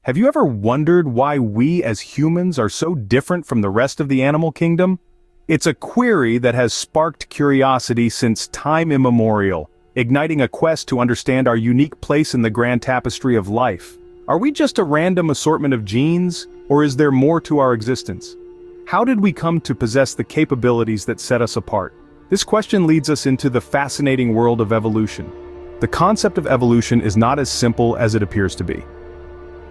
Have you ever wondered why we as humans are so different from the rest of the animal kingdom? It's a query that has sparked curiosity since time immemorial, igniting a quest to understand our unique place in the grand tapestry of life. Are we just a random assortment of genes, or is there more to our existence? How did we come to possess the capabilities that set us apart? This question leads us into the fascinating world of evolution. The concept of evolution is not as simple as it appears to be.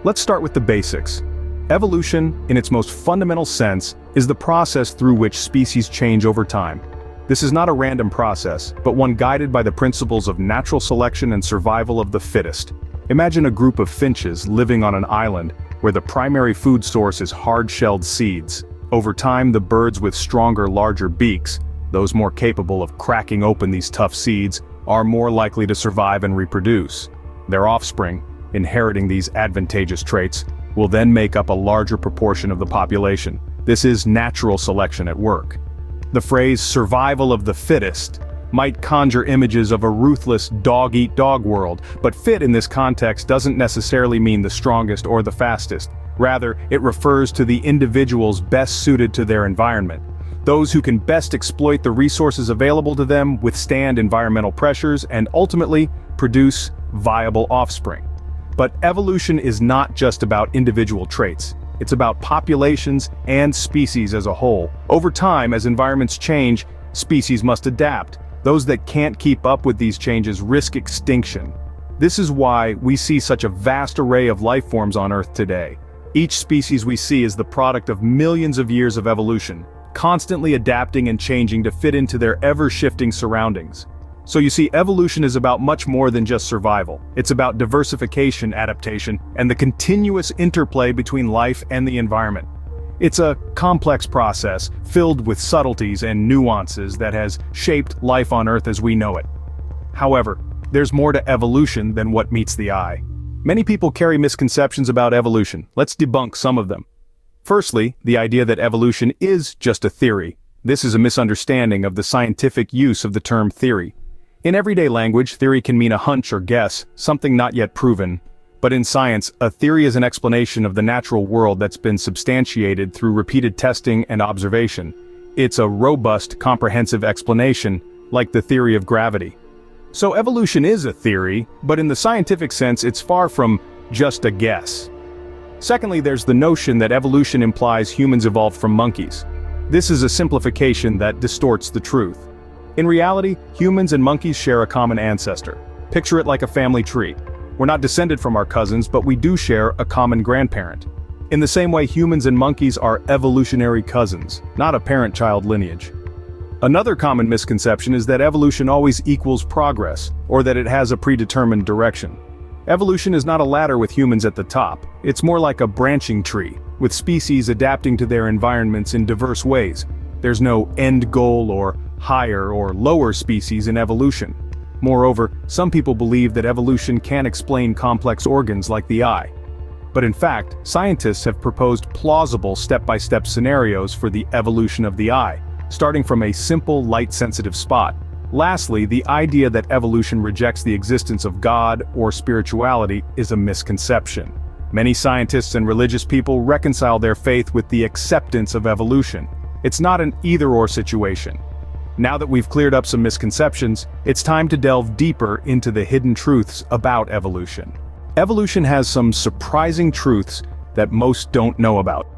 Let's start with the basics. Evolution, in its most fundamental sense, is the process through which species change over time. This is not a random process, but one guided by the principles of natural selection and survival of the fittest. Imagine a group of finches living on an island where the primary food source is hard-shelled seeds. Over time, the birds with stronger, larger beaks, those more capable of cracking open these tough seeds, are more likely to survive and reproduce. Their offspring, inheriting these advantageous traits, will then make up a larger proportion of the population. This is natural selection at work. The phrase survival of the fittest might conjure images of a ruthless dog-eat-dog world, but fit in this context doesn't necessarily mean the strongest or the fastest. Rather, it refers to the individuals best suited to their environment. Those who can best exploit the resources available to them, withstand environmental pressures, and ultimately produce viable offspring. But evolution is not just about individual traits. It's about populations and species as a whole. Over time, as environments change, species must adapt. Those that can't keep up with these changes risk extinction. This is why we see such a vast array of life forms on Earth today. Each species we see is the product of millions of years of evolution, constantly adapting and changing to fit into their ever-shifting surroundings. So you see, evolution is about much more than just survival. It's about diversification, adaptation, and the continuous interplay between life and the environment. It's a complex process, filled with subtleties and nuances that has shaped life on Earth as we know it. However, there's more to evolution than what meets the eye. Many people carry misconceptions about evolution. Let's debunk some of them. Firstly, the idea that evolution is just a theory. This is a misunderstanding of the scientific use of the term theory. In everyday language, theory can mean a hunch or guess, something not yet proven. But in science, a theory is an explanation of the natural world that's been substantiated through repeated testing and observation. It's a robust, comprehensive explanation, like the theory of gravity. So evolution is a theory, but in the scientific sense, it's far from just a guess. Secondly, there's the notion that evolution implies humans evolved from monkeys. This is a simplification that distorts the truth. In reality, humans and monkeys share a common ancestor. Picture it like a family tree. We're not descended from our cousins, but we do share a common grandparent. In the same way, humans and monkeys are evolutionary cousins, not a parent-child lineage. Another common misconception is that evolution always equals progress, or that it has a predetermined direction. Evolution is not a ladder with humans at the top. It's more like a branching tree, with species adapting to their environments in diverse ways. There's no end goal or higher or lower species in evolution. Moreover, some people believe that evolution can explain complex organs like the eye. But in fact, scientists have proposed plausible step-by-step scenarios for the evolution of the eye, starting from a simple light-sensitive spot. Lastly, the idea that evolution rejects the existence of God or spirituality is a misconception. Many scientists and religious people reconcile their faith with the acceptance of evolution. It's not an either-or situation. Now that we've cleared up some misconceptions, it's time to delve deeper into the hidden truths about evolution. Evolution has some surprising truths that most don't know about.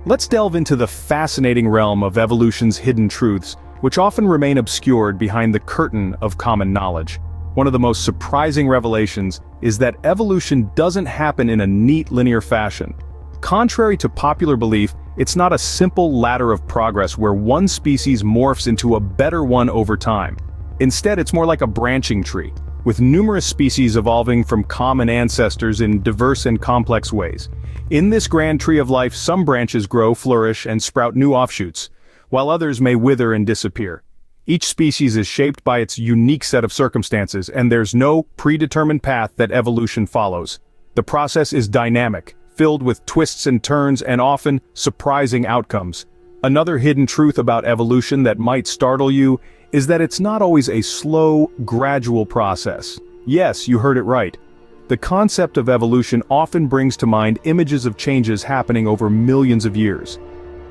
Let's delve into the fascinating realm of evolution's hidden truths, which often remain obscured behind the curtain of common knowledge. One of the most surprising revelations is that evolution doesn't happen in a neat linear fashion. Contrary to popular belief, it's not a simple ladder of progress where one species morphs into a better one over time. Instead, it's more like a branching tree, with numerous species evolving from common ancestors in diverse and complex ways. In this grand tree of life, some branches grow, flourish, and sprout new offshoots, while others may wither and disappear. Each species is shaped by its unique set of circumstances, and there's no predetermined path that evolution follows. The process is dynamic, filled with twists and turns and often surprising outcomes. Another hidden truth about evolution that might startle you is that it's not always a slow, gradual process. Yes, you heard it right. the concept of evolution often brings to mind images of changes happening over millions of years.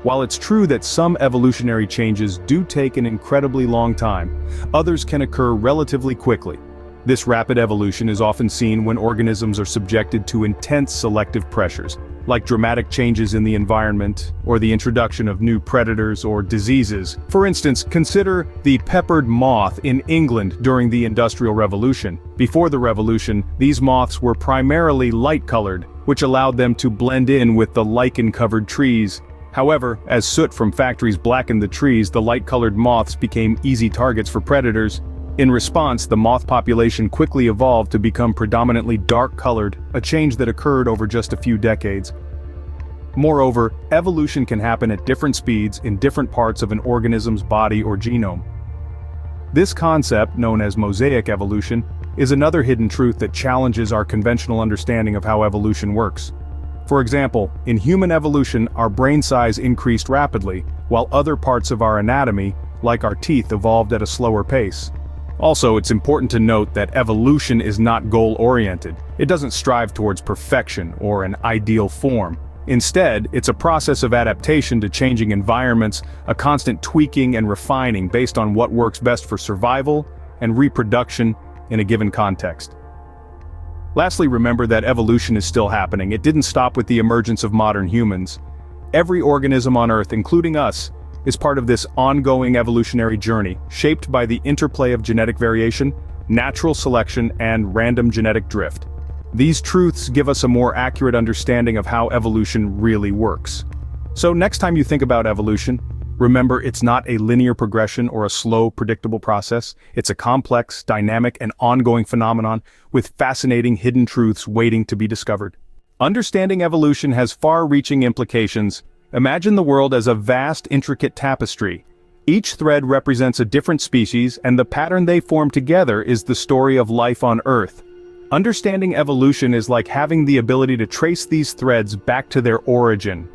While it's true that some evolutionary changes do take an incredibly long time, others can occur relatively quickly. This rapid evolution is often seen when organisms are subjected to intense selective pressures, like dramatic changes in the environment, or the introduction of new predators or diseases. For instance, consider the peppered moth in England during the Industrial Revolution. Before the revolution, these moths were primarily light-colored, which allowed them to blend in with the lichen-covered trees. However, as soot from factories blackened the trees, the light-colored moths became easy targets for predators. In response, the moth population quickly evolved to become predominantly dark-colored, a change that occurred over just a few decades. Moreover, evolution can happen at different speeds in different parts of an organism's body or genome. This concept, known as Mosaic Evolution, is another hidden truth that challenges our conventional understanding of how evolution works. For example, in human evolution, our brain size increased rapidly, while other parts of our anatomy, like our teeth, evolved at a slower pace. Also, it's important to note that evolution is not goal-oriented. It doesn't strive towards perfection or an ideal form. Instead, it's a process of adaptation to changing environments, a constant tweaking and refining based on what works best for survival and reproduction in a given context. Lastly, remember that evolution is still happening. It didn't stop with the emergence of modern humans. Every organism on Earth, including us, is part of this ongoing evolutionary journey, shaped by the interplay of genetic variation, natural selection, and random genetic drift. These truths give us a more accurate understanding of how evolution really works. So next time you think about evolution, remember it's not a linear progression or a slow, predictable process. It's a complex, dynamic, and ongoing phenomenon with fascinating hidden truths waiting to be discovered. Understanding evolution has far-reaching implications. Imagine the world as a vast, intricate tapestry. Each thread represents a different species, and the pattern they form together is the story of life on Earth. Understanding evolution is like having the ability to trace these threads back to their origin.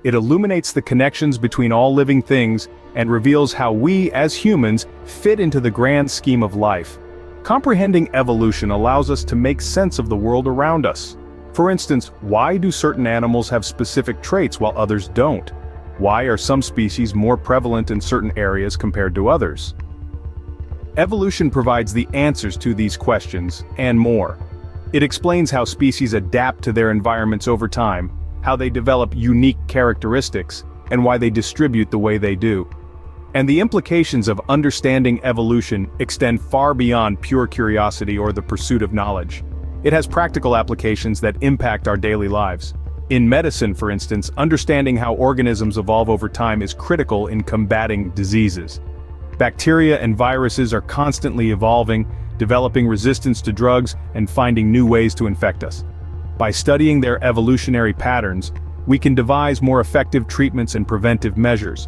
It illuminates the connections between all living things and reveals how we, as humans, fit into the grand scheme of life. Comprehending evolution allows us to make sense of the world around us. For instance, why do certain animals have specific traits while others don't? Why are some species more prevalent in certain areas compared to others? Evolution provides the answers to these questions, and more. It explains how species adapt to their environments over time, how they develop unique characteristics, and why they distribute the way they do. And the implications of understanding evolution extend far beyond pure curiosity or the pursuit of knowledge. It has practical applications that impact our daily lives. In medicine, for instance, understanding how organisms evolve over time is critical in combating diseases. Bacteria and viruses are constantly evolving, developing resistance to drugs, and finding new ways to infect us. By studying their evolutionary patterns, we can devise more effective treatments and preventive measures.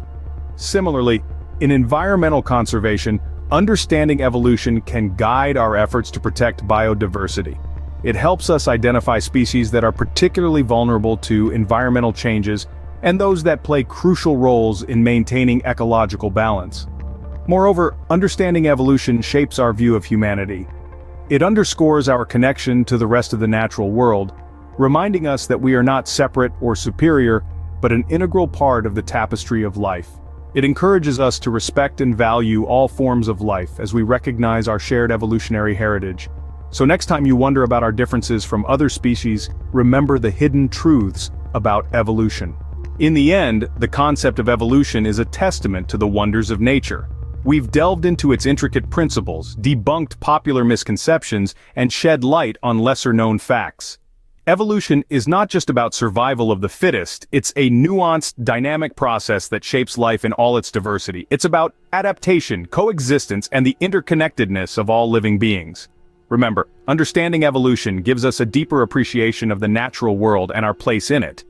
Similarly, in environmental conservation, understanding evolution can guide our efforts to protect biodiversity. It helps us identify species that are particularly vulnerable to environmental changes and those that play crucial roles in maintaining ecological balance. Moreover, understanding evolution shapes our view of humanity. It underscores our connection to the rest of the natural world, reminding us that we are not separate or superior, but an integral part of the tapestry of life. It encourages us to respect and value all forms of life as we recognize our shared evolutionary heritage. So next time you wonder about our differences from other species, remember the hidden truths about evolution. In the end, the concept of evolution is a testament to the wonders of nature. We've delved into its intricate principles, debunked popular misconceptions, and shed light on lesser-known facts. Evolution is not just about survival of the fittest, it's a nuanced, dynamic process that shapes life in all its diversity. It's about adaptation, coexistence, and the interconnectedness of all living beings. Remember, understanding evolution gives us a deeper appreciation of the natural world and our place in it.